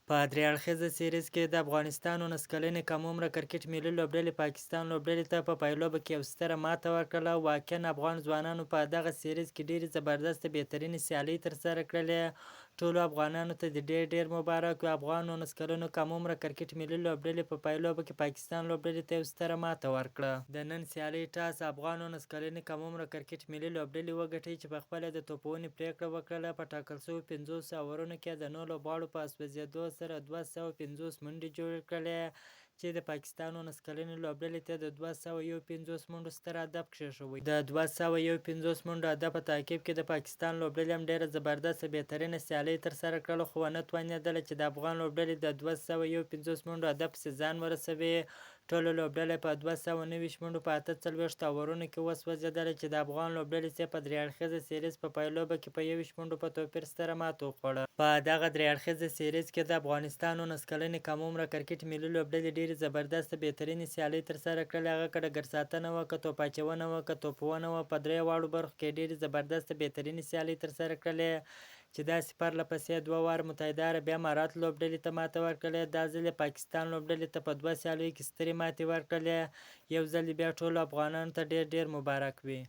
په درې اړخیزه سیریز کې د افغانستان 19 کلنې کم عمره کرکټ ملي لوبډلې پاکستان لوبډلې ته په پایلوبه کې یو ستره ماته ورکړله. واقعا افغان ځوانانو په دغه سیریز کې ډېرې زبردسته بهترینې سیالۍ ترسره کړلې. ټولو افغانانو ته د ډېر مبارک وي. افغان 19 کلنو کم عمره کرکټ ملي لوبډلې په پایلوبه کې پاکستان لوبډلې ته یو ستره ماته ورکړه. د نن سیالۍ ټاس افغان 19 کلنې کم عمره کرکټ ملي لوبډلې وګټي چې په خپله د توپونې پرېکړه وکړله. په ټاکل شویو 50 اورونو کې د 9 لوبغاړو په سوځېدو سره 250 منډې جوړې کړلې چې د پاکستان 19 کلنې لوبډلې ته د 251 منډو ستر هدف کېښود. د 251 منډو هدف په تعقیب کې د پاکستان لوبډلې هم ډېره زبردسته بهترینه سیالۍ ترسره کړله، خو ونه توانېدله چې د افغان لوبډلې د 251 منډو هدف پسې ځان ورسوي. ټوله لوبډله په 290 منډو په 48 اورونو کې وسوځېدله چې د افغان لوبډلې څخه په درې اړخیزه سیریز په پایلوبه کې په 21 منډو په توپیر ستره ماته وخوړه. په دغه درې اړخیزه سیریز کې د افغانستان 19 کلنې کم عمره کرکټ ملي لوبډلې ډېرې زبردسته بهترینې سیالۍ ترسره کړلې، هغه که ډګر ساتنه وه، که توپ اچونه وه، که توپونه وه. په درې واړو برخو کې ډېرې زبردسته بهترینې سیالۍ ترسره کړلې چې داسې پرله پسې دوه واره متحده عربي امارات لوبډلې ته ماته ورکړلې. دا ځل یې پاکستان لوبډلې ته په دوه سیالیو کې سترې ماتې ورکړلې. یو ځل بیا ټولو افغانانو ته ډېر مبارک وي.